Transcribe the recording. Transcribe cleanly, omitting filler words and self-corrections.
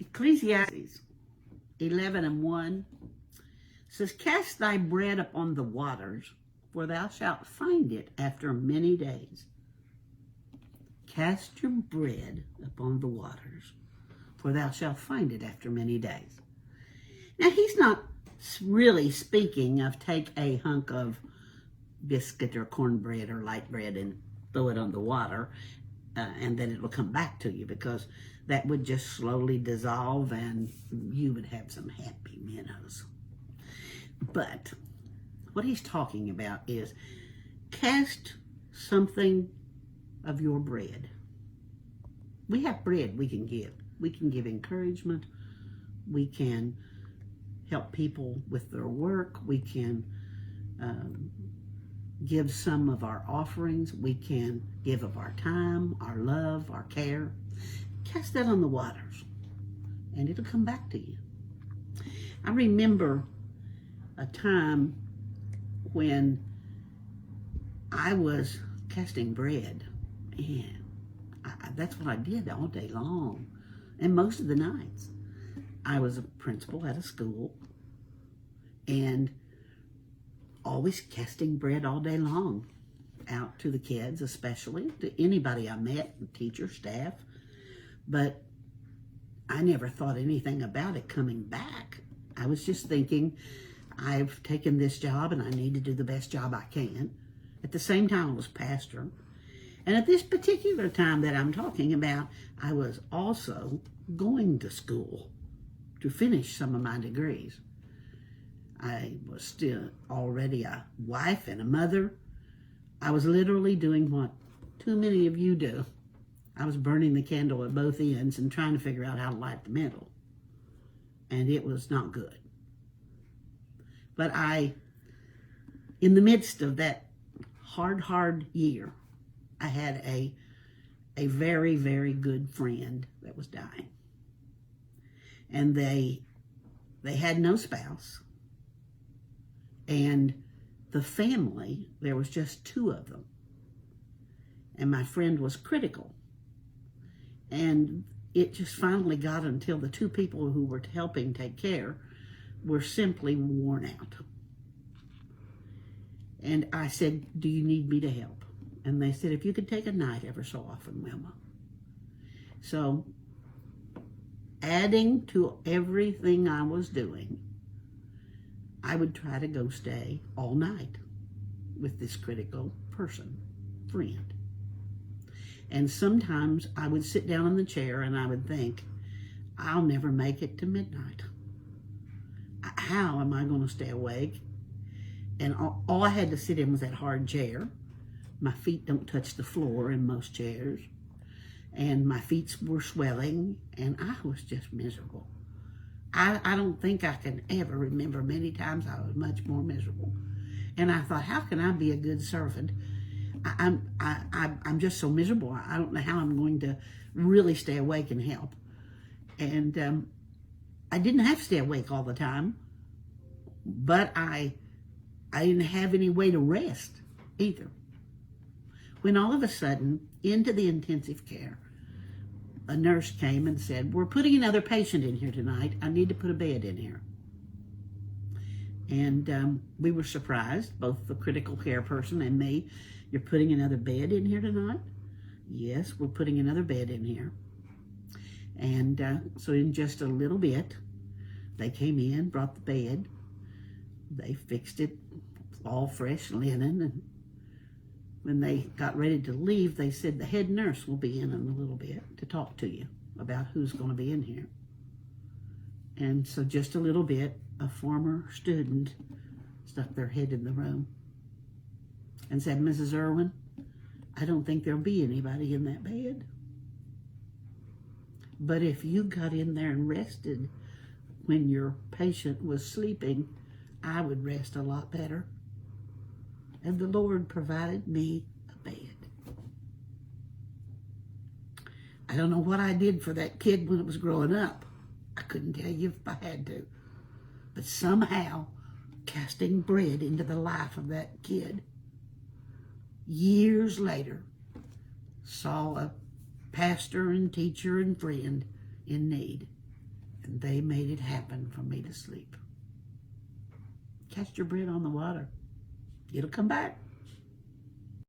Ecclesiastes 11:1 says, "Cast thy bread upon the waters, for thou shalt find it after many days." Cast your bread upon the waters, for thou shalt find it after many days. Now, he's not really speaking of take a hunk of biscuit or cornbread or light bread and throw it on the water and then it will come back to you, because that would just slowly dissolve and you would have some happy minnows. But what he's talking about is cast something of your bread. We have bread we can give. We can give encouragement. We can help people with their work. We can give some of our offerings. We can give of our time, our love, our care. Cast that on the waters and it'll come back to you. I remember a time when I was casting bread, and that's what I did all day long and most of the nights. I was a principal at a school and always casting bread all day long out to the kids, especially to anybody I met, teacher, staff. But I never thought anything about it coming back. I was just thinking, I've taken this job and I need to do the best job I can. At the same time, I was pastor. And at this particular time that I'm talking about, I was also going to school to finish some of my degrees. I was still already a wife and a mother. I was literally doing what too many of you do. I was burning the candle at both ends and trying to figure out how to light the middle. And it was not good. But in the midst of that hard year, I had a very, very good friend that was dying. And they had no spouse. And the family, there was just two of them. And my friend was critical. And it just finally got until the two people who were helping take care were simply worn out. And I said, "Do you need me to help?" And they said, "If you could take a night ever so often, Wilma." So, adding to everything I was doing, I would try to go stay all night with this critical friend. And sometimes I would sit down in the chair and I would think, I'll never make it to midnight. How am I going to stay awake? And all I had to sit in was that hard chair. My feet don't touch the floor in most chairs. And my feet were swelling and I was just miserable. I don't think I can ever remember many times I was much more miserable. And I thought, how can I be a good servant? I'm just so miserable. I don't know how I'm going to really stay awake and help. And I didn't have to stay awake all the time, but I didn't have any way to rest either. When all of a sudden, into the intensive care, a nurse came and said, "We're putting another patient in here tonight. I need to put a bed in here." And we were surprised, both the critical care person and me. "You're putting another bed in here tonight?" "Yes, we're putting another bed in here." And so in just a little bit, they came in, brought the bed. They fixed it, all fresh linen. And when they got ready to leave, they said, "The head nurse will be in a little bit to talk to you about who's going to be in here." And so just a little bit, a former student stuck their head in the room and said, "Mrs. Irwin, I don't think there'll be anybody in that bed. But if you got in there and rested when your patient was sleeping, I would rest a lot better. And the Lord provided me a bed." I don't know what I did for that kid when it was growing up. I couldn't tell you if I had to. But somehow, casting bread into the life of that kid, years later, saw a pastor and teacher and friend in need they made it happen for me to sleep. Cast your bread on the water. It'll come back.